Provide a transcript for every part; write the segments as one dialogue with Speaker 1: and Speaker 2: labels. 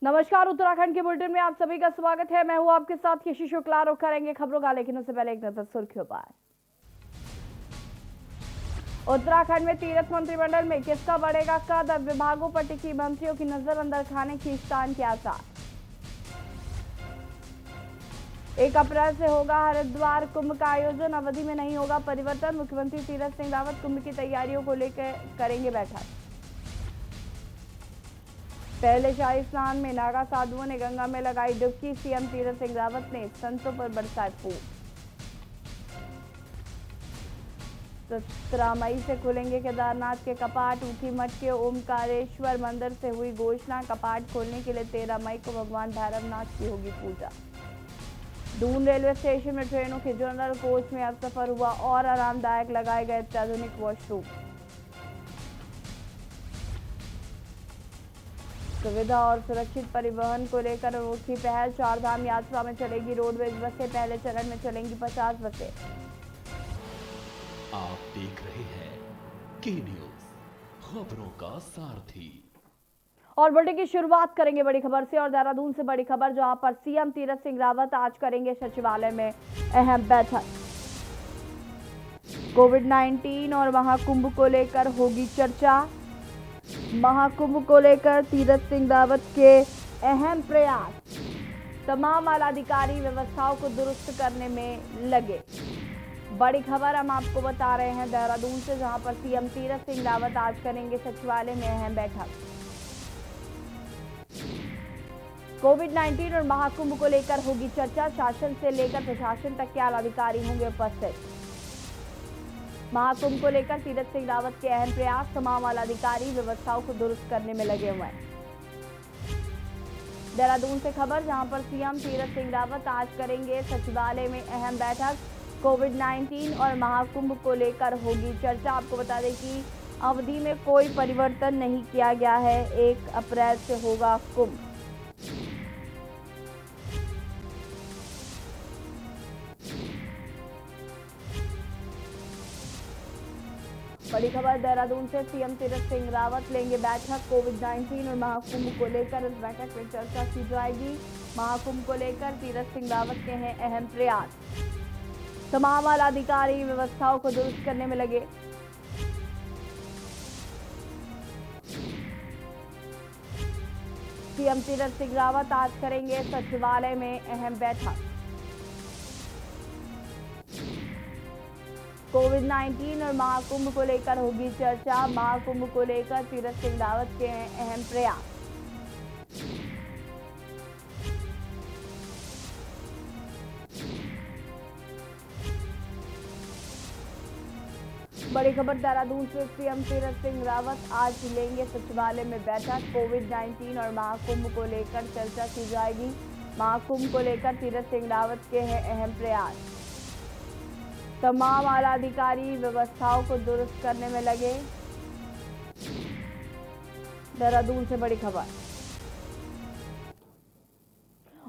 Speaker 1: नमस्कार, उत्तराखंड के बुलेटिन में आप सभी का स्वागत है। मैं हूं आपके साथ यशी शुक्ला। रुक करेंगे खबरों का, लेकिन उससे पहले एक नजर सुर्खियों पर। उत्तराखंड में तीर्थ मंत्रिमंडल में किसका बढ़ेगा कद? अब विभागों पर टिकी मंत्रियों की नजर, अंदर खाने खींचतान के आसार। 1 अप्रैल से होगा हरिद्वार कुंभ का आयोजन, अवधि में नहीं होगा परिवर्तन। मुख्यमंत्री तीरथ सिंह रावत कुंभ की तैयारियों को लेकर करेंगे बैठक। पहले शाही स्नान में नागा साधुओं ने गंगा में लगाई डुबकी, सीएम तीरथ सिंह रावत ने संतों पर बरसाए फूल। 17 मई से खुलेंगे केदारनाथ के कपाट, ऊखी मठ के ओमकारेश्वर मंदिर से हुई घोषणा। कपाट खोलने के लिए 13 मई को भगवान भैरवनाथ की होगी पूजा। दून रेलवे स्टेशन में ट्रेनों के जनरल कोच में अब सफर हुआ और आरामदायक, लगाए गए अत्याधुनिक वॉशरूम। सुविधा और सुरक्षित परिवहन को लेकर अनोखी पहल, 4 धाम यात्रा में चलेगी रोडवेज बसें, पहले चरण में चलेंगी 50 बसें।
Speaker 2: आप देख रहे हैं के न्यूज, खबरों का सारथी।
Speaker 1: और बुलेटिन की शुरुआत करेंगे बड़ी खबर से, और देहरादून से बड़ी खबर, जहां पर सीएम तीरथ सिंह रावत आज करेंगे सचिवालय में अहम बैठक। कोविड-19 और महाकुंभ को लेकर होगी चर्चा। महाकुंभ को लेकर तीरथ सिंह रावत के अहम प्रयास, तमाम आलाधिकारी व्यवस्थाओं को दुरुस्त करने में लगे। बड़ी खबर हम आपको बता रहे हैं देहरादून से, जहां पर सीएम तीरथ सिंह रावत आज करेंगे सचिवालय में अहम बैठक। कोविड-19 और महाकुंभ को लेकर होगी चर्चा, शासन से लेकर प्रशासन तक के आलाधिकारी होंगे उपस्थित। महाकुंभ को लेकर तीरथ सिंह रावत के अहम प्रयास, तमाम आलाधिकारी व्यवस्थाओं को दुरुस्त करने में लगे हुए हैं। देहरादून से खबर, जहां पर सीएम तीरथ सिंह रावत आज करेंगे सचिवालय में अहम बैठक। कोविड-19 और महाकुंभ को लेकर होगी चर्चा। आपको बता दें कि अवधि में कोई परिवर्तन नहीं किया गया है, 1 अप्रैल से होगा कुंभ। बड़ी खबर देहरादून से, सीएम तीरथ सिंह रावत लेंगे बैठक। कोविड-19 और महाकुंभ को लेकर इस बैठक में चर्चा की जाएगी। महाकुंभ को लेकर तीरथ सिंह रावत के हैं अहम प्रयास, तमाम आलाधिकारी व्यवस्थाओं को दुरुस्त करने में लगे। सीएम तीरथ सिंह रावत आज करेंगे सचिवालय में अहम बैठक। कोविड-19 और महाकुंभ को लेकर होगी चर्चा। महाकुंभ को लेकर तीरथ सिंह रावत के हैं अहम प्रयास। बड़ी खबर देहरादून से, सीएम तीरथ सिंह रावत आज लेंगे सचिवालय में बैठक। कोविड-19 और महाकुंभ को लेकर चर्चा की जाएगी। महाकुंभ को लेकर तीरथ सिंह रावत के हैं अहम प्रयास, तमाम आलाधिकारी व्यवस्थाओं को दुरुस्त करने में लगे। देहरादून से बड़ी खबर।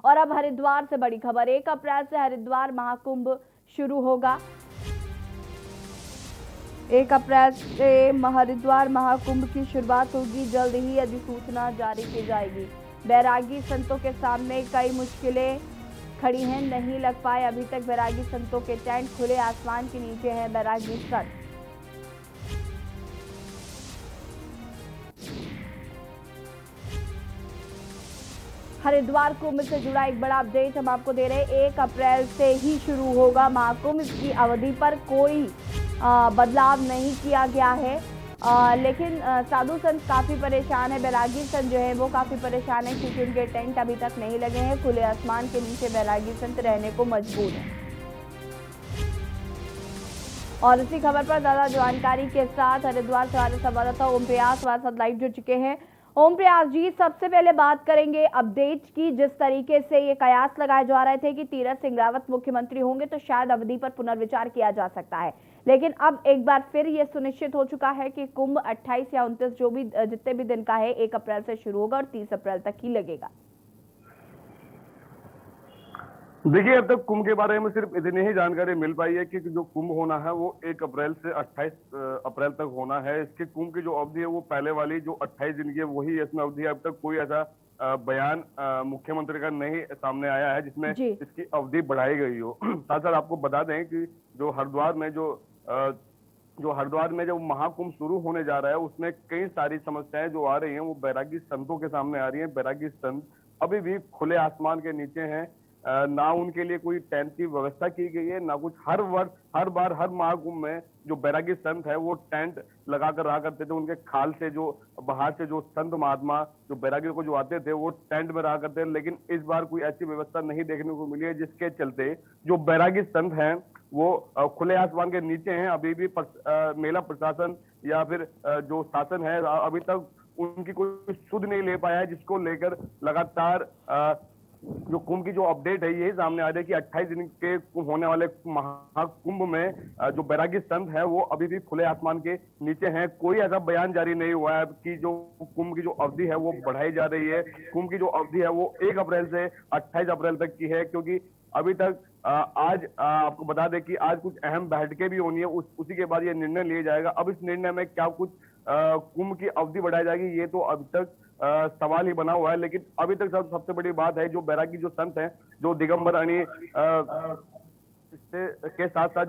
Speaker 1: और अब हरिद्वार से बड़ी खबर, 1 अप्रैल से हरिद्वार महाकुंभ शुरू होगा। 1 अप्रैल से हरिद्वार महाकुंभ की शुरुआत होगी। जल्द ही अधिसूचना जारी की जाएगी। बैरागी संतों के सामने कई मुश्किलें खड़ी हैं, नहीं लग पाए अभी तक बैरागी संतों के टेंट, खुले आसमान के नीचे हैं बैरागी संत। हरिद्वार कुंभ से जुड़ा एक बड़ा अपडेट हम आपको दे रहे हैं। 1 अप्रैल से ही शुरू होगा महाकुंभ। इसकी अवधि पर कोई बदलाव नहीं किया गया है, लेकिन साधु संत काफी परेशान है। बैरागी संत जो है वो काफी परेशान है, क्योंकि उनके टेंट अभी तक नहीं लगे हैं। खुले आसमान के नीचे बैरागी संत रहने को मजबूर हैं। और इसी खबर पर ज्यादा जानकारी के साथ हरिद्वार से हमारे संवाददाता ओम प्रयास हमारे साथ लाइव जुड़ चुके हैं। ओम प्रयास जी, सबसे पहले बात करेंगे अपडेट की। जिस तरीके से ये कयास लगाए जा रहे थे कि तीरथ सिंह रावत मुख्यमंत्री होंगे तो शायद अवधि पर पुनर्विचार किया जा सकता है, लेकिन अब एक बार फिर ये सुनिश्चित हो चुका है कि कुंभ 28 या 29 जो भी जितने भी दिन का है 1 अप्रैल से शुरू होगा और 30 अप्रैल तक ही लगेगा।
Speaker 3: देखिए, अब तक कुंभ के बारे में सिर्फ इतनी ही जानकारी मिल पाई है कि जो कुंभ होना है वो 1 अप्रैल से 28 अप्रैल तक होना है। इसके कुंभ की जो अवधि है वो पहले वाली जो 28 दिन की है वही इसमें अवधि है। अब तक कोई ऐसा बयान मुख्यमंत्री का नहीं सामने आया है जिसमें
Speaker 1: जी।
Speaker 3: इसकी अवधि बढ़ाई गई हो। साथ साथ आपको बता दें कि जो हरिद्वार में जो महाकुंभ शुरू होने जा रहा है उसमें कई सारी समस्याएं जो आ रही हैं वो बैरागी संतों के सामने आ रही हैं। बैरागी संत अभी भी खुले आसमान के नीचे हैं। ना उनके लिए कोई टेंट की व्यवस्था की गई है, ना कुछ। हर वर्ष, हर बार, हर महाकुंभ में जो बैरागी संत है वो टेंट लगाकर रहा करते थे। उनके खाल से जो बाहर से जो संत महात्मा जो बैरागी को जो आते थे वो टेंट में रहा करते थे, लेकिन इस बार कोई ऐसी व्यवस्था नहीं देखने को मिली है, जिसके चलते जो बैरागी संत हैं वो खुले आसमान के नीचे हैं। अभी भी मेला प्रशासन या फिर जो शासन है अभी तक उनकी कोई सुध नहीं ले पाया है, जिसको लेकर लगातार जो कुंभ की जो अपडेट है यही सामने आ रही है कि 28 दिन के होने वाले महाकुंभ में जो बैरागी संत है वो अभी भी खुले आसमान के नीचे हैं। कोई ऐसा बयान जारी नहीं हुआ है कि जो कुंभ की जो अवधि है वो बढ़ाई जा रही है। कुंभ की जो अवधि है वो 1 अप्रैल से 28 अप्रैल तक की है, क्योंकि अभी तक आज आपको बता दें कि आज कुछ अहम बैठकें भी होनी है, उसी के बाद ये निर्णय लिया जाएगा। अब इस निर्णय में क्या कुछ कुंभ की अवधि बढ़ाई जाएगी ये तो अभी तक सवाल ही बना हुआ है। लेकिन अभी तक सबसे बड़ी बात है जो बैरागी जो संत हैं, जो दिगंबर अणी के साथ साथ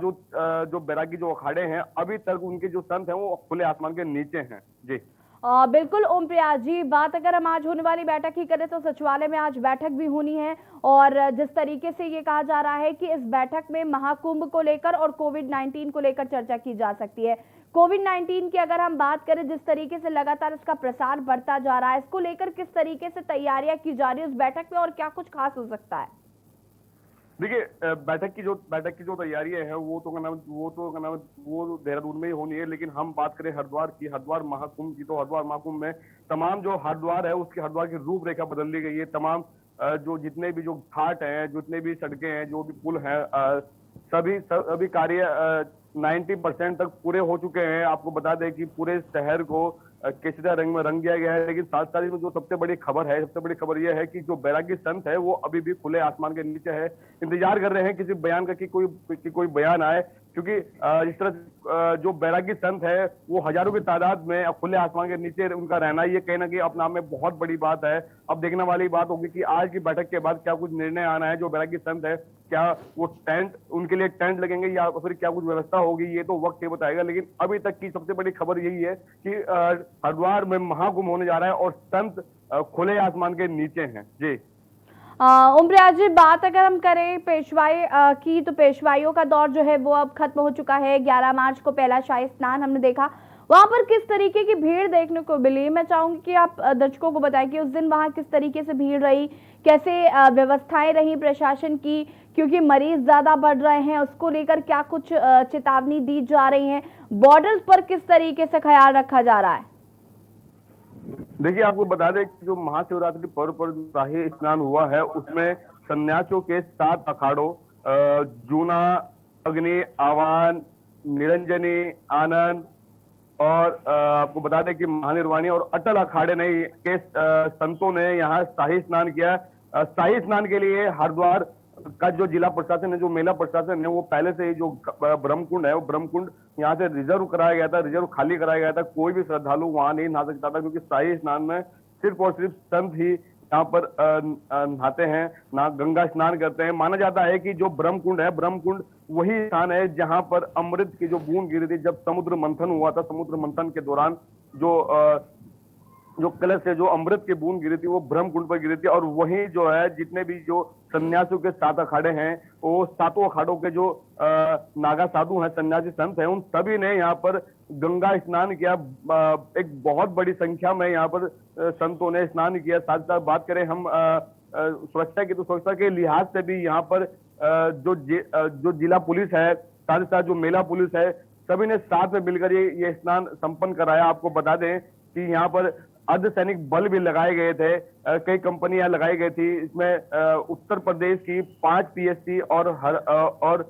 Speaker 3: जो बैरागी जो अखाड़े हैं अभी तक उनके जो संत हैं वो खुले आसमान के नीचे हैं। जी
Speaker 1: बिल्कुल ओम प्रयास जी, बात अगर हम आज होने वाली बैठक की करें तो सचिवालय में आज बैठक भी होनी है, और जिस तरीके से ये कहा जा रहा है कि इस बैठक में महाकुंभ को लेकर और कोविड-19 को लेकर चर्चा की जा सकती है। कोविड-19 की अगर हम बात करें, जिस तरीके से लगातार इसका प्रसार बढ़ता जा रहा है, इसको लेकर किस तरीके से तैयारियां की जा रही है उस बैठक में और क्या कुछ खास हो सकता है?
Speaker 3: देखिए, बैठक की जो तैयारियां हैं वो देहरादून में ही होनी है। लेकिन हम बात करें हरिद्वार महाकुंभ की, तो हरिद्वार महाकुंभ में तमाम जो हरिद्वार है उसकी हरिद्वार की रूपरेखा बदल दी गई है। तमाम जो जितने भी जो घाट हैं, जितने भी सड़कें हैं, जो भी पुल हैं, सभी कार्य 90% तक पूरे हो चुके हैं। आपको बता दें कि पूरे शहर को केसरिया रंग में रंग दिया गया है। लेकिन साथ साथ में जो सबसे बड़ी खबर यह है कि जो बैरागी संत है वो अभी भी खुले आसमान के नीचे है। इंतजार कर रहे हैं किसी बयान का कि कोई बयान आए, क्योंकि इस तरह जो बैरागी संत है वो हजारों की तादाद में खुले आसमान के नीचे उनका रहना, ये कहीं ना कहीं अपने आप में बहुत बड़ी बात है। अब देखने वाली बात होगी कि आज की बैठक के बाद क्या कुछ निर्णय आना है। जो बैरागी संत है, क्या वो उनके लिए टेंट लगेंगे या फिर क्या कुछ व्यवस्था होगी, ये तो वक्त ही बताएगा। लेकिन अभी तक की सबसे बड़ी खबर यही है कि हरिद्वार में महाकुंभ होने जा रहा है और संत खुले आसमान के नीचे हैं। जी
Speaker 1: ओम प्रयास जी, बात अगर हम करें पेशवाई की, तो पेशवाइयों का दौर जो है वो अब खत्म हो चुका है। 11 मार्च को पहला शाही स्नान हमने देखा, वहां पर किस तरीके की भीड़ देखने को मिली? मैं चाहूंगी कि आप दर्शकों को बताएं कि उस दिन वहां किस तरीके से भीड़ रही, कैसे व्यवस्थाएं रही प्रशासन की, क्योंकि मरीज ज्यादा बढ़ रहे हैं, उसको लेकर क्या कुछ चेतावनी दी जा रही है, बॉर्डर्स पर किस तरीके से ख्याल रखा जा रहा है?
Speaker 3: देखिए, आपको बता दें कि जो महाशिवरात्रि पर्व पर शाही स्नान हुआ है उसमें सन्यासियों के 7 अखाड़ों जूना, अग्नि, आवान, निरंजनी, आनंद और आपको बता दें कि महानिर्वाणी और अटल अखाड़े ने के संतों ने यहाँ शाही स्नान किया। शाही स्नान के लिए हरिद्वार का जो जिला प्रशासन है, जो मेला प्रशासन है, वो पहले से ही जो ब्रह्मकुंड है वो ब्रह्मकुंड यहाँ से रिजर्व कराया गया था, रिजर्व खाली कराया गया था। कोई भी श्रद्धालु वहां नहीं नहा सकता था, क्योंकि शाही स्नान में सिर्फ और सिर्फ संत ही यहाँ पर नहाते हैं, ना गंगा स्नान करते हैं। माना जाता है कि जो ब्रह्मकुंड है, ब्रह्मकुंड वही स्थान है जहाँ पर अमृत की जो बूंद गिरी थी जब समुद्र मंथन हुआ था। समुद्र मंथन के दौरान जो कलश से जो अमृत की बूंद गिरी थी वो ब्रह्मकुंड पर गिरी थी। और वही जो है जितने भी जो सन्यासियों के 7 अखाड़े हैं, वो 7 अखाड़ों के जो नागा साधु हैं, सन्यासी संत हैं, उन सभी ने यहाँ पर गंगा स्नान किया। एक बहुत बड़ी संख्या में यहाँ पर संतों ने स्नान किया। साथ साथ बात करें हम सुरक्षा की, तो सुरक्षा के लिहाज से भी यहाँ पर जो जिला पुलिस है, साथ ही साथ जो मेला पुलिस है, सभी ने साथ में मिलकर ये स्नान संपन्न कराया। आपको बता दें कि यहाँ पर अर्धसैनिक बल भी लगाए गए थे, कई कंपनियां लगाई गई थी। इसमें उत्तर प्रदेश की 5 पीएससी और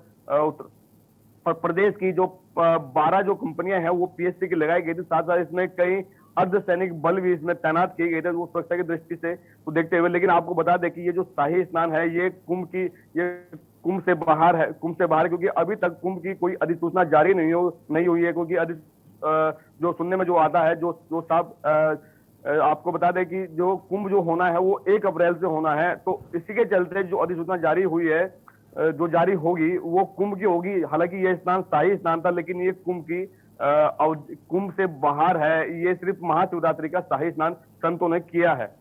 Speaker 3: प्रदेश की जो 12 जो कंपनियां हैं वो पीएससी की लगाई गई थी। साथ साथ इसमें कई अर्धसैनिक बल भी इसमें तैनात किए गए थे वो सुरक्षा की दृष्टि से तो देखते हुए। लेकिन आपको बता दें कि ये जो शाही स्नान है ये कुंभ से बाहर है, क्योंकि अभी तक कुंभ की कोई अधिसूचना जारी नहीं हुई है। क्योंकि जो सुनने में जो आता है, जो साहब आपको बता दें कि जो कुंभ जो होना है वो 1 अप्रैल से होना है, तो इसी के चलते जो अधिसूचना जारी हुई है, जो जारी होगी वो कुंभ की होगी। हालांकि ये स्नान शाही स्नान था, लेकिन ये कुंभ की कुंभ से बाहर है। ये सिर्फ महाशिवरात्रि का शाही स्नान संतों ने किया है।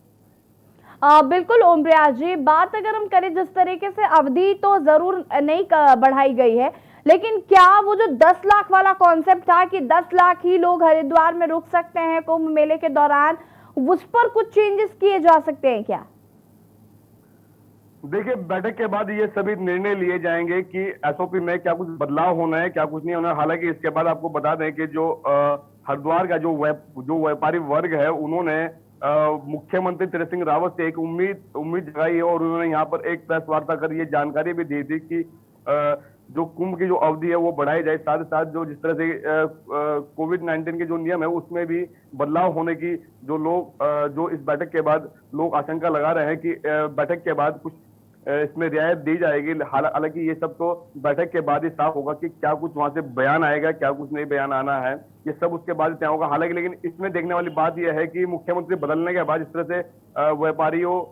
Speaker 1: बिल्कुल ओम प्रयास जी, बात अगर हम करें जिस तरीके से अवधि तो जरूर नहीं बढ़ाई गई है, लेकिन क्या वो जो 10 लाख वाला कॉन्सेप्ट था कि 10 लाख ही लोग हरिद्वार में रुक सकते हैं कुंभ मेले के दौरान, उस पर कुछ चेंजेस किए जा सकते हैं क्या?
Speaker 3: देखिए, बैठक के बाद ये सभी निर्णय लिए जाएंगे कि एसओपी में क्या कुछ बदलाव होना है, क्या कुछ नहीं होना है। हालांकि इसके बाद आपको बता दें कि जो हरिद्वार का जो व्यापारी वर्ग है, उन्होंने मुख्यमंत्री तीरथ सिंह रावत से एक उम्मीद जगाई है, और उन्होंने यहाँ पर एक प्रेस वार्ता कर ये जानकारी भी दी थी कि जो कुंभ की जो अवधि है वो बढ़ाई जाए। साथ ही साथ जो जिस तरह से कोविड-19 के जो नियम है उसमें भी बदलाव होने की जो इस बैठक के बाद लोग आशंका लगा रहे हैं कि बैठक के बाद कुछ इसमें रियायत दी जाएगी। हालांकि ये सब तो बैठक के बाद ही साफ होगा कि क्या कुछ वहां से बयान आएगा, क्या कुछ नहीं बयान आना है, ये सब उसके बाद ही तय होगा। हालांकि लेकिन इसमें देखने वाली बात यह है कि मुख्यमंत्री बदलने के बाद इस तरह से व्यापारियों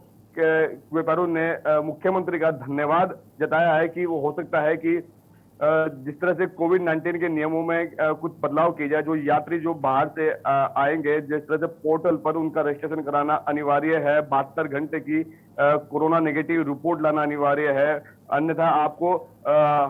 Speaker 3: ने मुख्यमंत्री का धन्यवाद जताया है कि वो हो सकता है कि जिस तरह से कोविड-19 के नियमों में कुछ बदलाव किए जाए। जो यात्री जो बाहर से आएंगे, जिस तरह से पोर्टल पर उनका रजिस्ट्रेशन कराना अनिवार्य है, 72 घंटे की कोरोना नेगेटिव रिपोर्ट लाना अनिवार्य है, अन्यथा आपको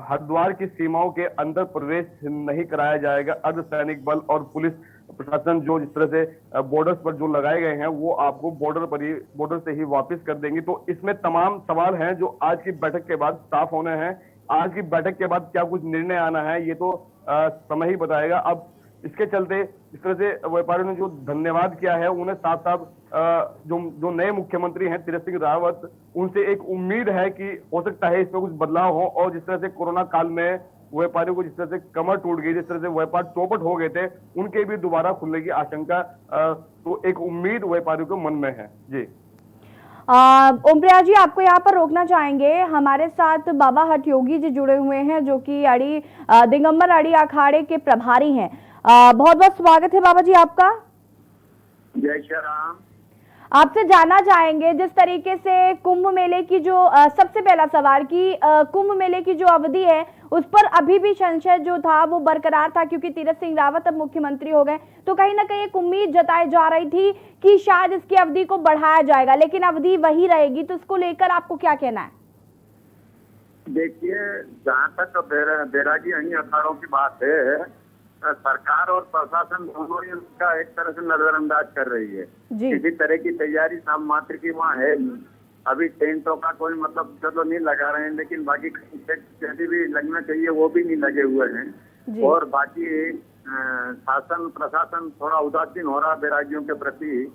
Speaker 3: हरिद्वार की सीमाओं के अंदर प्रवेश नहीं कराया जाएगा। अर्धसैनिक बल और पुलिस प्रशासन जो जिस तरह से बॉर्डर्स पर जो लगाए गए हैं वो आपको बॉर्डर से ही वापस कर देंगे। तो इसमें तमाम सवाल हैं जो आज की बैठक के बाद साफ होने हैं। आज की बैठक के बाद क्या कुछ निर्णय आना है ये तो समय ही बताएगा। अब इसके चलते इस तरह से व्यापारियों ने जो धन्यवाद किया है, उन्हें साथ साथ जो नए मुख्यमंत्री हैं तीरथ सिंह रावत, उनसे एक उम्मीद है कि हो सकता है इसमें कुछ बदलाव हो। और जिस तरह से कोरोना काल में व्यापारियों को जिस तरह से कमर टूट गई, जिस तरह से व्यापार चौपट हो गए थे, उनके भी दोबारा खुलने की आशंका, तो एक उम्मीद व्यापारियों के मन में है। जी
Speaker 1: ओम प्रयास जी, आपको यहाँ पर रोकना चाहेंगे। हमारे साथ बाबा हठ योगी जी जुड़े हुए हैं जो कि दिगंबर अड़ी अखाड़े के प्रभारी हैं। बहुत बहुत स्वागत है बाबा जी आपका।
Speaker 4: जय श्री राम।
Speaker 1: आपसे जानना चाहेंगे जिस तरीके से कुंभ मेले की जो सबसे पहला सवाल कि कुंभ मेले की जो अवधि है उस पर अभी भी संशय जो था वो बरकरार था, क्योंकि तीरथ सिंह रावत अब मुख्यमंत्री हो गए, तो कहीं ना कहीं एक उम्मीद जताई जा रही थी कि शायद इसकी अवधि को बढ़ाया जाएगा, लेकिन अवधि वही रहेगी। तो इसको लेकर आपको क्या कहना है?
Speaker 4: देखिए, जहाँ तक बैरागी अणी अखाड़ों की बात है, सरकार और प्रशासन दोनों ही उसका एक तरह से नजरअंदाज कर रही है। किसी तरह की तैयारी नाम मात्र की वहाँ है नहीं। अभी टेंटों का कोई मतलब चलो नहीं लगा रहे हैं, लेकिन बाकी जैसे भी लगना चाहिए वो भी नहीं लगे हुए हैं। और बाकी शासन प्रशासन थोड़ा उदासीन हो रहा बैरागियों के प्रति,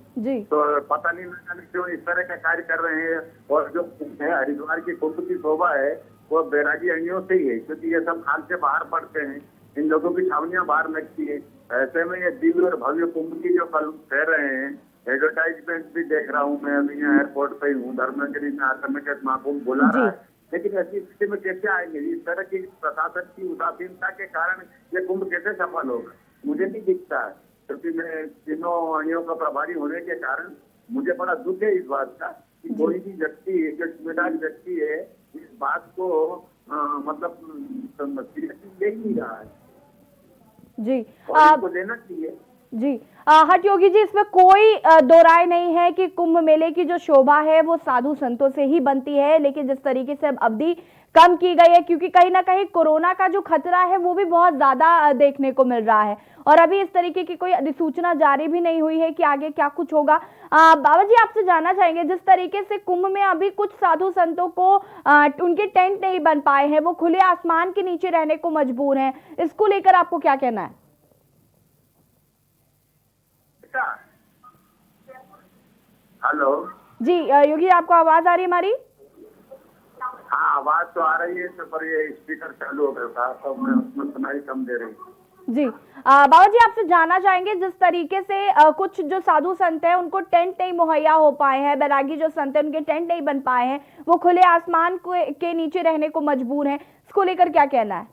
Speaker 4: तो पता नहीं क्यों इस तरह का कार्य कर रहे हैं। और जो हरिद्वार की कुंभ की शोभा है वो बैरागी अणियों से ही है, क्योंकि ये सब खाल से बाहर पड़ते हैं, इन लोगों की छावनियां बाहर लगती है। ऐसे में ये दिव्य और भव्य कुंभ की जो कल कह रहे हैं, एडवर्टाइजमेंट भी देख रहा हूँ मैं, अभी यहाँ एयरपोर्ट पे हूँ, धर्मगिरी में आतंक महाकुंभ बुला रहा है, लेकिन ऐसी स्थिति में कैसे आएंगे? इस तरह की प्रशासन की उदासीनता के कारण ये कुंभ कैसे सफल होगा, मुझे नहीं दिखता है। क्योंकि मैं तीनों अणियों का प्रभारी होने के कारण मुझे बड़ा दुख है इस बात का कि कोई भी व्यक्ति, जो जिम्मेदार व्यक्ति है, इस बात को मतलब ले नहीं रहा है।
Speaker 1: जी
Speaker 4: आपको देना चाहिए।
Speaker 1: जी हठ योगी जी, इसमें कोई दो राय नहीं है कि कुंभ मेले की जो शोभा है वो साधु संतों से ही बनती है, लेकिन जिस तरीके से अब अवधि कम की गई है, क्योंकि कहीं ना कहीं कोरोना का जो खतरा है वो भी बहुत ज्यादा देखने को मिल रहा है, और अभी इस तरीके की कोई अधिसूचना जारी भी नहीं हुई है कि आगे क्या कुछ होगा। बाबा जी, आपसे जानना चाहेंगे, जिस तरीके से कुंभ में अभी कुछ साधु संतों को उनके टेंट नहीं बन पाए हैं, वो खुले आसमान के नीचे रहने को मजबूर हैं, इसको लेकर आपको क्या कहना है?
Speaker 4: हेलो
Speaker 1: जी योगी, आपको आवाज आ रही है हमारी?
Speaker 4: हाँ, आवाज तो आ रही है, पर ये स्पीकर चालू हो गया था तो मैं उसमें सुनाई कम दे रही हूँ।
Speaker 1: जी बाबा जी, आपसे जानना चाहेंगे, जिस तरीके से कुछ जो साधु संत हैं उनको टेंट नहीं मुहैया हो पाए हैं, बैरागी जो संत हैं उनके टेंट नहीं बन पाए हैं, वो खुले आसमान के नीचे रहने को मजबूर हैं, इसको लेकर क्या कहना है?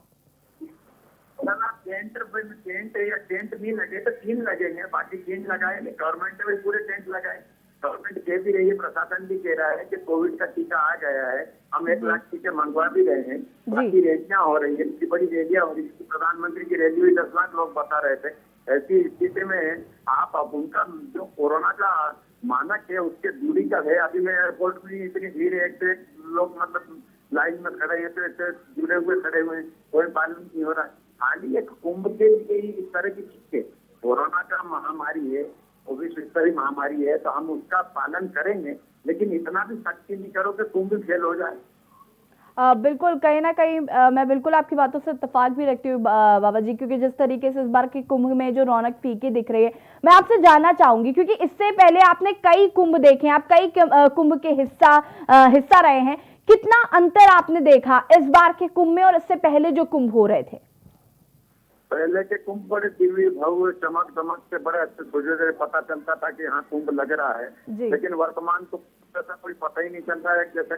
Speaker 4: साला टेंट या टेंट भी लगे तो 3 लगेंगे, बाकी 3 लगाएंगे। गवर्नमेंट ने भी पूरे टेंट लगाए। गवर्नमेंट कह भी रही है, प्रशासन भी कह रहा है कि कोविड का टीका आ गया है, हम 1 लाख टीके मंगवा भी रहे हैं। बाकी रैलियां हो रही है, इतनी बड़ी रैलियां हो रही है। प्रधानमंत्री की रैली हुई 10 लाख लोग बता रहे थे। ऐसी स्थिति में आप अब उनका जो कोरोना का मानक है उसके दूरी का है। अभी मैं एयरपोर्ट में इतनी भीड़ है, एक लोग मतलब लाइन में खड़े हैं, तो ऐसे जुड़े हुए खड़े हुए हैं, कोई पालन नहीं हो रहा है। खाली एक कुंभ के लिए इस तरह की चीजें, कोरोना का महामारी है, वो भी विश्व महामारी है, तो हम उसका पालन करेंगे, लेकिन इतना भी सख्ती नहीं करो कि कुंभ फेल हो जाए।
Speaker 1: बिल्कुल, कहीं ना कहीं मैं बिल्कुल आपकी बातों से इत्तेफाक भी रखती हूँ बाबा जी, क्योंकि जिस तरीके से इस बार के कुंभ में जो रौनक फीकी दिख रही है, मैं आपसे जानना चाहूंगी, क्योंकि इससे पहले आपने कई कुंभ देखे हैं, आप कई कुंभ के हिस्सा रहे हैं, कितना अंतर आपने देखा इस बार के कुंभ में और इससे पहले जो कुंभ हो रहे थे?
Speaker 4: पहले के कुंभ बड़े दिव्य भव्य चमक दमक से बड़े अच्छे खुजरे पता चलता था कि हाँ कुंभ लग रहा है, लेकिन वर्तमान तो ऐसा कोई पता ही नहीं चल रहा है। जैसे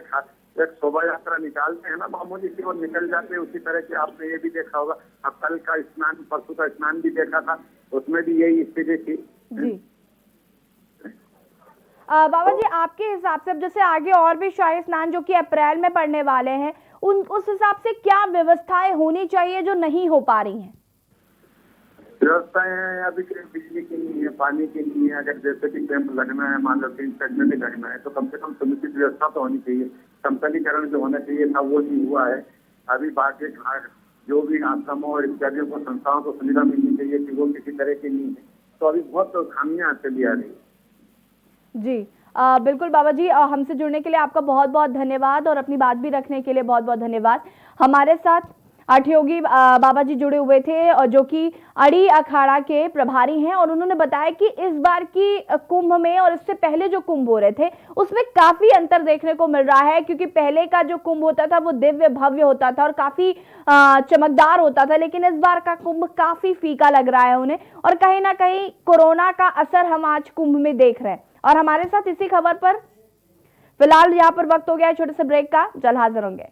Speaker 4: एक शोभा यात्रा निकालते हैं ना मामूली सी, वो निकल जाते हैं, उसी तरह से आपने ये भी देखा होगा। अब कल का स्नान, परसों का स्नान भी देखा था, उसमें भी यही स्थिति थी
Speaker 1: जी। बाबा जी, आपके हिसाब से अब जैसे आगे और भी शाही स्नान जो कि अप्रैल में पड़ने वाले हैं, उस हिसाब से क्या व्यवस्थाएं होनी चाहिए जो नहीं हो पा रही हैं?
Speaker 4: व्यवस्थाएं हैं अभी बिजली की नहीं है, पानी की नहीं है। अगर जैसे कि कैंप लगना है, मान लो 3 सेट में भी लगना है, तो कम से कम समुचित व्यवस्था तो होनी चाहिए। समतलीकरण जो होना चाहिए था वो नहीं हुआ है। अभी बाकी जो भी आश्रमों और इत्यादियों को, संस्थाओं को सुविधा मिलनी चाहिए कि वो किसी तरह की नहीं है, तो अभी बहुत खामियां चली आ रही है।
Speaker 1: जी बिल्कुल बाबा जी, हमसे जुड़ने के लिए आपका बहुत बहुत धन्यवाद और अपनी बात भी रखने के लिए बहुत बहुत धन्यवाद। हमारे साथ आठयोगी बाबा जी जुड़े हुए थे और जो कि अड़ी अखाड़ा के प्रभारी हैं, और उन्होंने बताया कि इस बार की कुंभ में और इससे पहले जो कुंभ हो रहे थे उसमें काफी अंतर देखने को मिल रहा है, क्योंकि पहले का जो कुंभ होता था वो दिव्य भव्य होता था और काफी चमकदार होता था, लेकिन इस बार का कुंभ काफी फीका लग रहा है उन्हें, और कहीं ना कहीं कोरोना का असर हम आज कुंभ में देख रहे हैं। और हमारे साथ इसी खबर पर फिलहाल यहाँ पर वक्त हो गया है छोटे से ब्रेक का, जल्द हाजिर होंगे।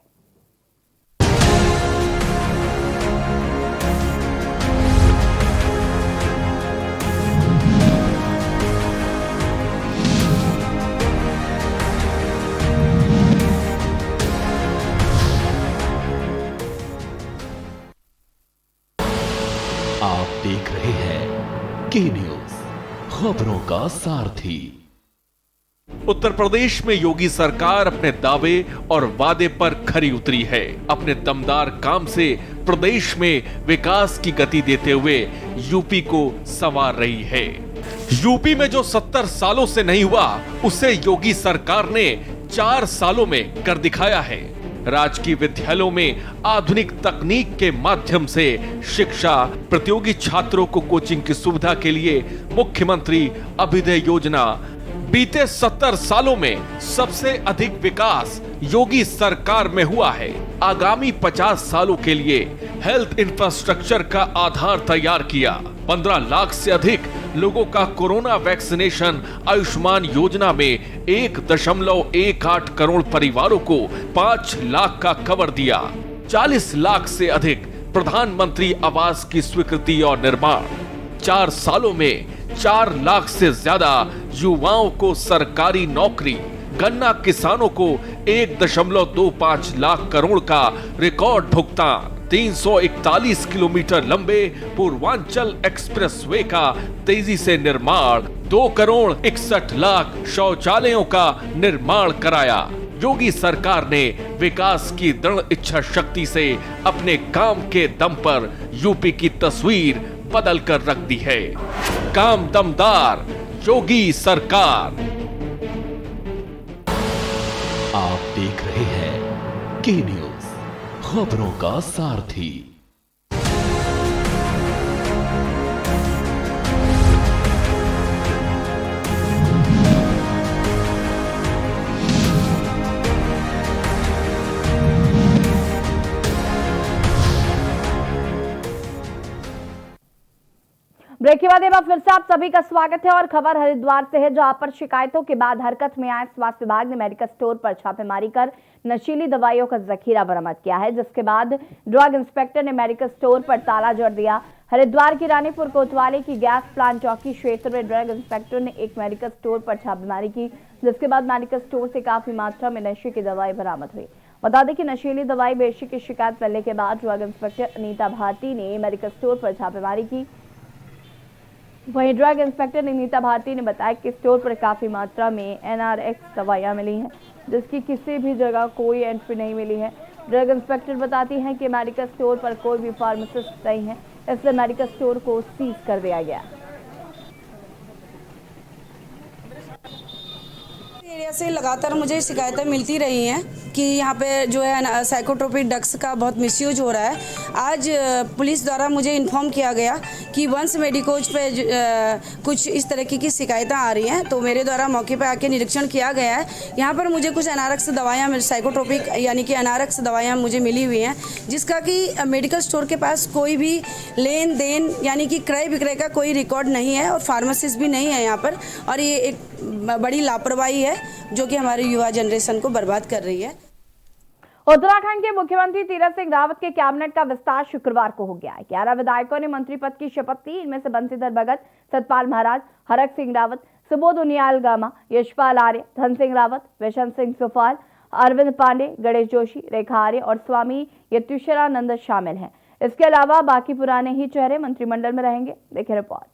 Speaker 2: आप देख रहे हैं के न्यूज, खबरों का सारथी। उत्तर प्रदेश में योगी सरकार अपने दावे और वादे पर खरी उतरी है। अपने दमदार काम से प्रदेश में विकास की गति देते हुए यूपी को संवार रही है। यूपी में जो 70 सालों से नहीं हुआ, उसे योगी सरकार ने 4 सालों में कर दिखाया है। राजकीय विद्यालयों में आधुनिक तकनीक के माध्यम से शिक्षा, प्रतियोगी छात्रों को कोचिंग की सुविधा के लिए मुख्यमंत्री अभ्युदय योजना। बीते 70 सालों में सबसे अधिक विकास योगी सरकार में हुआ है। आगामी 50 सालों के लिए हेल्थ इंफ्रास्ट्रक्चर का आधार तैयार किया। 15 लाख से अधिक लोगों का कोरोना वैक्सीनेशन। आयुष्मान योजना में 1.18 करोड़ परिवारों को 5 लाख का कवर दिया। 40 लाख से अधिक प्रधानमंत्री आवास की स्वीकृति और निर्माण। 4 सालों में 4 लाख से ज्यादा युवाओं को सरकारी नौकरी। गन्ना किसानों को 1.25 लाख करोड़ का रिकॉर्ड भुगतान। 341 किलोमीटर लंबे पूर्वांचल एक्सप्रेसवे का तेजी से निर्माण। 2 करोड़ 61 लाख शौचालयों का निर्माण कराया। योगी सरकार ने विकास की दृढ़ इच्छा शक्ति से अपने काम के दम पर यूपी की तस्वीर बदल कर रख दी है। काम दमदार, योगी सरकार। आप देख रहे हैं के न्यूज, खबरों का सारथी।
Speaker 1: ब्रेक ब्रेक के बाद एक बार फिर से आप सभी का स्वागत है और खबर हरिद्वार से है, जहां पर शिकायतों के बाद हरकत में आए स्वास्थ्य विभाग ने मेडिकल स्टोर पर छापेमारी कर नशीली दवाइयों का जखीरा बरामद किया है, जिसके बाद ड्रग इंस्पेक्टर ने मेडिकल स्टोर पर ताला जड़ दिया। हरिद्वार की रानीपुर कोतवाली की गैस प्लांट चौकी क्षेत्र में ड्रग इंस्पेक्टर ने एक मेडिकल स्टोर पर छापेमारी की, जिसके बाद मेडिकल स्टोर से काफी मात्रा में नशे की दवाई बरामद हुई। बता दें कि नशीली दवाई बेचने की शिकायत मिलने के बाद ड्रग इंस्पेक्टर अनीता भारती ने मेडिकल स्टोर पर छापेमारी की। वहीं ड्रग इंस्पेक्टर अनीता भारती ने बताया कि स्टोर पर काफी मात्रा में NRX दवाइयां मिली हैं, जिसकी किसी भी जगह कोई एंट्री नहीं मिली है। ड्रग इंस्पेक्टर बताती हैं कि मेडिकल स्टोर पर कोई भी फार्मासिस्ट नहीं है, इसलिए मेडिकल स्टोर को सीज कर दिया गया।
Speaker 5: एरिया से लगातार मुझे शिकायतें मिलती रही हैं कि यहाँ पे जो है साइकोट्रोपिक ड्रग्स का बहुत मिसयूज हो रहा है। आज पुलिस द्वारा मुझे इन्फॉर्म किया गया कि वंश मेडिकोज पे कुछ इस तरीके की शिकायतें आ रही हैं, तो मेरे द्वारा मौके पे आके निरीक्षण किया गया है। यहाँ पर मुझे कुछ NRX दवाइयाँ साइकोट्रोपिक यानी कि NRX दवाइयाँ मुझे मिली हुई हैं, जिसका कि मेडिकल स्टोर के पास कोई भी लेन देन यानी कि क्रय विक्रय का कोई रिकॉर्ड नहीं है और फार्मासिस्ट भी नहीं है यहाँ पर, और ये एक बड़ी लापरवाही है जो कि हमारी युवा जनरेशन को बर्बाद कर रही है।
Speaker 1: उत्तराखंड के मुख्यमंत्री तीरथ सिंह रावत के कैबिनेट का विस्तार शुक्रवार को हो गया है। 11 विधायकों ने मंत्री पद की शपथ ली। इनमें से बंशीधर भगत, सतपाल महाराज, हरक सिंह रावत, सुबोध उनियाल गामा, यशपाल आर्य, धन सिंह रावत, विशन सिंह सुफाल, अरविंद पांडे, गणेश जोशी, रेखा आर्य और स्वामी यत्युशरानंद शामिल हैं। इसके अलावा बाकी पुराने ही चेहरे मंत्रिमंडल में रहेंगे। देखिए रिपोर्ट।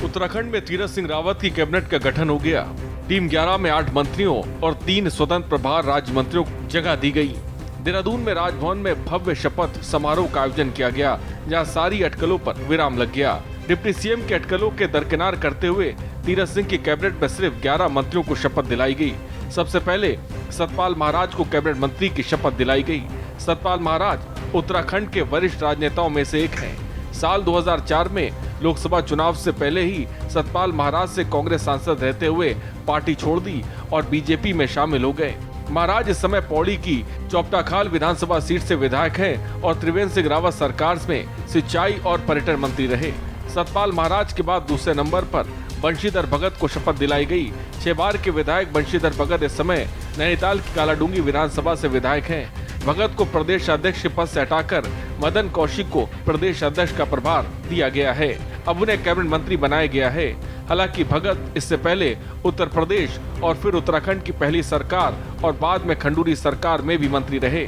Speaker 2: उत्तराखंड में तीरथ सिंह रावत की कैबिनेट का गठन हो गया। टीम 11 में 8 मंत्रियों और 3 स्वतंत्र प्रभार राज्य मंत्रियों को जगह दी गई। देहरादून में राजभवन में भव्य शपथ समारोह का आयोजन किया गया, जहां सारी अटकलों पर विराम लग गया। डिप्टी सीएम के अटकलों के दरकिनार करते हुए तीरथ सिंह की कैबिनेट में सिर्फ 11 मंत्रियों को शपथ दिलाई गई। सबसे पहले सतपाल महाराज को कैबिनेट मंत्री की शपथ दिलाई गई। सतपाल महाराज उत्तराखंड के वरिष्ठ राजनेताओं में से एक हैं। साल 2004 में लोकसभा चुनाव से पहले ही सतपाल महाराज से कांग्रेस सांसद रहते हुए पार्टी छोड़ दी और बीजेपी में शामिल हो गए। महाराज इस समय पौड़ी की चौपटाखाल विधानसभा सीट से विधायक हैं और त्रिवेंद्र सिंह रावत सरकार में सिंचाई और पर्यटन मंत्री रहे। सतपाल महाराज के बाद दूसरे नंबर पर बंशीधर भगत को शपथ दिलाई गई। 6 बार के विधायक बंशीधर भगत इस समय नैनीताल की कालाडूंगी विधानसभा से विधायक हैं। भगत को प्रदेश अध्यक्ष के पद से हटाकर मदन कौशिक को प्रदेश अध्यक्ष का प्रभार दिया गया है। अब उन्हें कैबिनेट मंत्री बनाया गया है। हालांकि भगत इससे पहले उत्तर प्रदेश और फिर उत्तराखंड की पहली सरकार और बाद में खंडूरी सरकार में भी मंत्री रहे।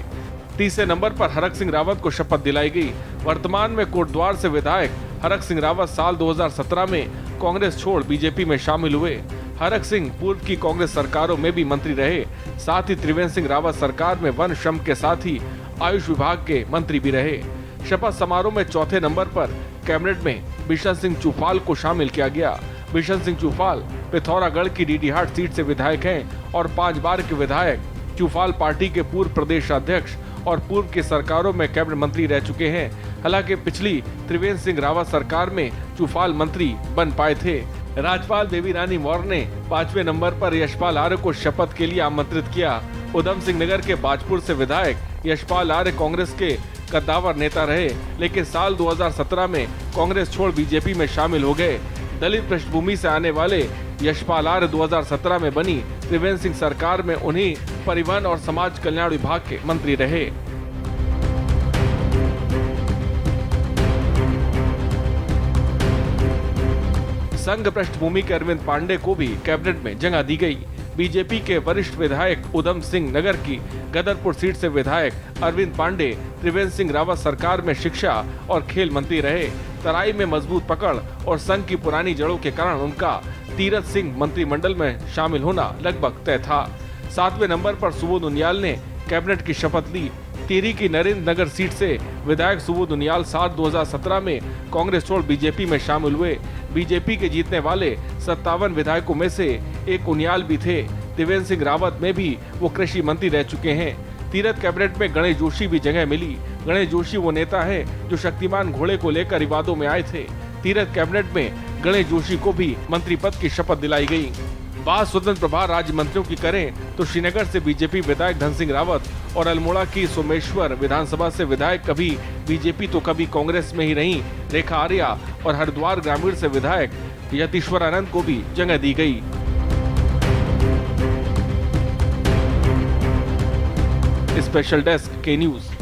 Speaker 2: तीसरे नंबर पर हरक सिंह रावत को शपथ दिलाई गई। वर्तमान में कोटद्वार से विधायक हरक सिंह रावत साल 2017 में कांग्रेस छोड़ बीजेपी में शामिल हुए। हरक सिंह पूर्व की कांग्रेस सरकारों में भी मंत्री रहे। साथ ही त्रिवेंद्र सिंह रावत सरकार में वन श्रम के साथ ही आयुष विभाग के मंत्री भी रहे। शपथ समारोह में चौथे नंबर पर कैबिनेट में बिशन सिंह चुफाल को शामिल किया गया। बिशन सिंह चुफाल पिथौरागढ़ की डीडीहाट सीट से विधायक हैं और 5 बार के विधायक। चुफाल पार्टी के पूर्व प्रदेश अध्यक्ष और पूर्व की सरकारों में कैबिनेट मंत्री रह चुके हैं। हालांकि पिछली त्रिवेंद्र सिंह रावत सरकार में चुफाल मंत्री बन पाए थे। राज्यपाल बेबी रानी मौर्य ने 5वें नंबर पर यशपाल आर्य को शपथ के लिए आमंत्रित किया। उधम सिंह नगर के बाजपुर से विधायक यशपाल आर्य कांग्रेस के कद्दावर नेता रहे, लेकिन साल 2017 में कांग्रेस छोड़ बीजेपी में शामिल हो गए। दलित पृष्ठभूमि से आने वाले यशपाल आर्य 2017 में बनी त्रिवेंद्र सिंह सरकार में उन्हीं परिवहन और समाज कल्याण विभाग के मंत्री रहे। संघ पृष्ठभूमि के अरविंद पांडे को भी कैबिनेट में जगह दी गई। बीजेपी के वरिष्ठ विधायक उधम सिंह नगर की गदरपुर सीट से विधायक अरविंद पांडे त्रिवेंद्र सिंह रावत सरकार में शिक्षा और खेल मंत्री रहे। तराई में मजबूत पकड़ और संघ की पुरानी जड़ों के कारण उनका तीरथ सिंह मंत्रिमंडल में शामिल होना लगभग तय था। 7वें नंबर पर सुबोध उनियाल ने कैबिनेट की शपथ ली। टिहरी की नरेंद्र नगर सीट से विधायक सुबोध उनियाल साल 2017 में कांग्रेस छोड़ बीजेपी में शामिल हुए। बीजेपी के जीतने वाले 57 विधायकों में से एक उनियाल भी थे। त्रिवेंद्र सिंह रावत में भी वो कृषि मंत्री रह चुके हैं। तीरथ कैबिनेट में गणेश जोशी भी जगह मिली। गणेश जोशी वो नेता है जो शक्तिमान घोड़े को लेकर विवादों में आए थे। तीरथ कैबिनेट में गणेश जोशी को भी मंत्री पद की शपथ दिलाई गई। बात स्वतंत्र प्रभार राज्य मंत्रियों की करें तो श्रीनगर से बीजेपी विधायक धन सिंह रावत और अल्मोड़ा की सोमेश्वर विधानसभा से विधायक कभी बीजेपी तो कभी कांग्रेस में ही रही रेखा आर्या और हरिद्वार ग्रामीण से विधायक यतीश्वर आनंद को भी जगह दी गई। स्पेशल डेस्क के न्यूज।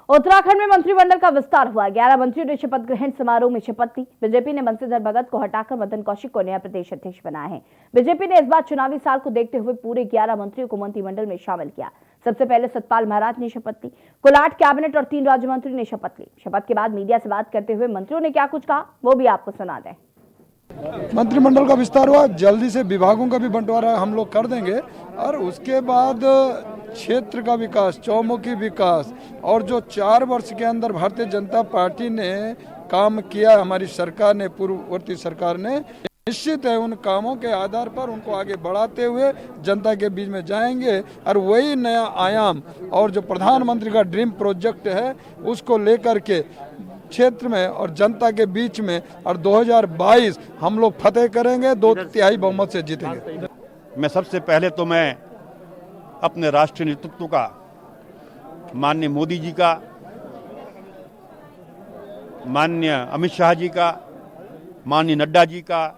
Speaker 1: उत्तराखंड में मंत्रिमंडल का विस्तार हुआ। 11 मंत्रियों ने शपथ ग्रहण समारोह में शपथ ली। बीजेपी ने बंशीधर भगत को हटाकर मदन कौशिक को नया प्रदेश अध्यक्ष बनाया है। बीजेपी ने इस बार चुनावी साल को देखते हुए पूरे 11 मंत्रियों को मंत्रिमंडल में शामिल किया। सबसे पहले सतपाल महाराज ने शपथ ली। कुल 8 कैबिनेट और 3 राज्य मंत्री ने शपथ ली। शपथ के बाद मीडिया से बात करते हुए मंत्रियों ने क्या कुछ कहा वो भी आपको सुना दें।
Speaker 6: मंत्रिमंडल का विस्तार हुआ, जल्दी से विभागों का भी बंटवारा हम लोग कर देंगे और उसके बाद क्षेत्र का विकास, चौमुखी विकास और जो 4 वर्ष के अंदर भारतीय जनता पार्टी ने काम किया, हमारी सरकार ने, पूर्ववर्ती सरकार ने, निश्चित है उन कामों के आधार पर उनको आगे बढ़ाते हुए जनता के बीच में जाएंगे और वही नया आयाम और जो प्रधानमंत्री का ड्रीम प्रोजेक्ट है उसको लेकर के क्षेत्र में और जनता के बीच में और 2022 हम लोग फतेह करेंगे, 2/3 बहुमत से जीतेंगे।
Speaker 7: मैं सबसे पहले तो मैं अपने राष्ट्रीय नेतृत्व का, माननीय मोदी जी का, माननीय अमित शाह जी का, माननीय नड्डा जी का,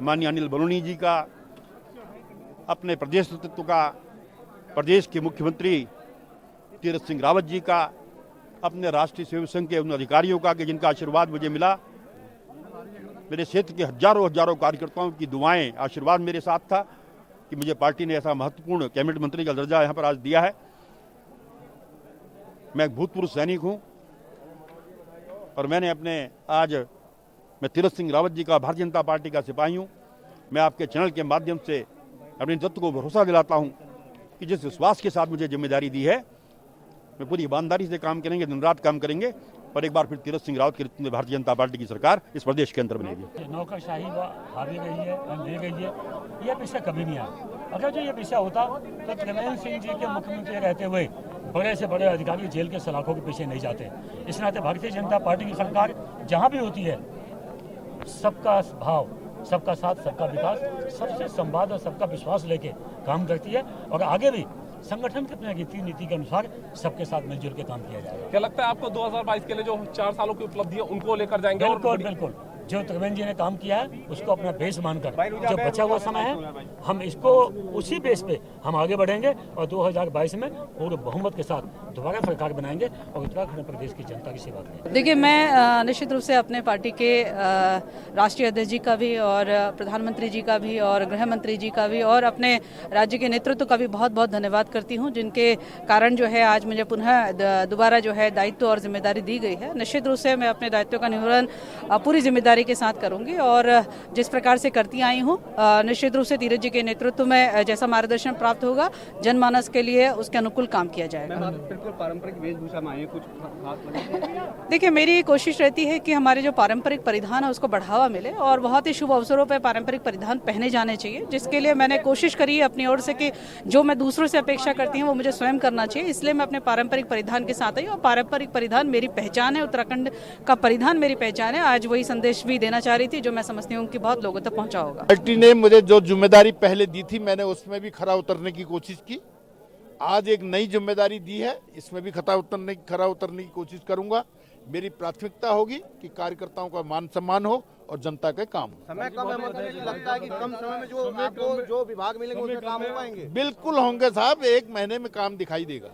Speaker 7: माननीय अनिल बलूनी जी का, अपने प्रदेश नेतृत्व का, प्रदेश के मुख्यमंत्री तीरथ सिंह रावत जी का, अपने राष्ट्रीय सेवक संघ के उन अधिकारियों का कि जिनका आशीर्वाद मुझे मिला, मेरे क्षेत्र के हजारों कार्यकर्ताओं की दुआएं, आशीर्वाद मेरे साथ था कि मुझे पार्टी ने ऐसा महत्वपूर्ण कैबिनेट मंत्री का दर्जा यहाँ पर आज दिया है। मैं एक भूतपूर्व सैनिक हूँ और मैं तीरथ सिंह रावत जी का भारतीय जनता पार्टी का सिपाही हूँ। मैं आपके चैनल के माध्यम से अपने नेतृत्व को भरोसा दिलाता हूँ कि जिस विश्वास के साथ मुझे जिम्मेदारी दी है, मैं पूरी ईमानदारी से काम करेंगे, दिन रात काम करेंगे और एक बार फिर तीरथ सिंह रावत के नेतृत्व में भारतीय जनता पार्टी की सरकार इस प्रदेश के अंदर बनेगी।
Speaker 8: नौकरशाही हावी गई है, दे गई है, यह विषय कभी नहीं आया। अगर जो ये विषय होता तो त्रिवेंद्र सिंह जी के मुख्यमंत्री रहते हुए बड़े से बड़े अधिकारी जेल के सलाखों के पीछे नहीं जाते। इस नाते भारतीय जनता पार्टी की सरकार जहाँ भी होती है, सबका भाव, सबका साथ, सबका विकास, सबसे संवाद और सबका विश्वास लेके काम करती है और आगे भी संगठन के अपने नीति के अनुसार सबके साथ मिलजुल के काम किया जाएगा।
Speaker 9: क्या लगता है आपको 2022 के लिए जो 4 सालों की उपलब्धि है उनको लेकर जाएंगे?
Speaker 8: बिल्कुल। जो त्रिवेंद्र जी ने काम किया है उसको अपना बेस मानकर जो बचा हुआ समय है हम इसको उसी बेस पे हम आगे बढ़ेंगे और 2022 में पूरे बहुमत के साथ दोबारा सरकार बनाएंगे और उत्तराखंड प्रदेश की जनता की सेवा करेंगे।
Speaker 10: देखिए, मैं निश्चित रूप से अपने पार्टी के राष्ट्रीय अध्यक्ष जी का भी और प्रधानमंत्री जी का भी और गृह मंत्री जी का भी और अपने राज्य के नेतृत्व का भी बहुत बहुत धन्यवाद करती हूँ, जिनके कारण जो है आज मुझे पुनः दोबारा जो है दायित्व और जिम्मेदारी दी गई है। निश्चित रूप से मैं अपने दायित्व का निर्वहन पूरी जिम्मेदारी के साथ करूंगी और जिस प्रकार से करती आई हूँ, निश्चित रूप से तीरथ जी के नेतृत्व में जैसा मार्गदर्शन प्राप्त होगा जनमानस के लिए उसके अनुकूल काम किया जाएगा।
Speaker 9: बिल्कुल पारंपरिक वेशभूषा में आए, कुछ खास?
Speaker 10: देखिए, मेरी कोशिश रहती है कि हमारे जो पारंपरिक परिधान है उसको बढ़ावा मिले और बहुत ही शुभ अवसरों पर पारंपरिक परिधान पहने जाने चाहिए, जिसके लिए मैंने कोशिश करी है अपनी ओर से कि जो मैं दूसरों से अपेक्षा करती हूँ वो मुझे स्वयं करना चाहिए। इसलिए मैं अपने पारंपरिक परिधान के साथ आई और पारंपरिक परिधान मेरी पहचान है, उत्तराखंड का परिधान मेरी पहचान है। आज वही संदेश भी देना चाह रही थी जो मैं समझती हूँ कि बहुत लोगों तक पहुँचा होगा।
Speaker 11: पार्टी ने मुझे जो जिम्मेदारी पहले दी थी मैंने उसमें भी खरा उतरने की कोशिश की। आज एक नई जिम्मेदारी दी है, इसमें भी खरा उतरने की कोशिश करूंगा। मेरी प्राथमिकता होगी कि कार्यकर्ताओं का मान सम्मान हो और जनता के काम हो।
Speaker 12: समय कम है, मतलब लगता है कि कम समय में जो आपको जो विभाग मिलेंगे उसमें काम हो पाएंगे?
Speaker 11: बिल्कुल होंगे साहब, 1 महीने में काम दिखाई देगा।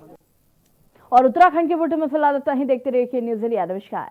Speaker 1: और उत्तराखंड के बुलेटिन में फिलहाल इतना ही। देखते रहिए न्यूज़ इंडिया। नमस्कार।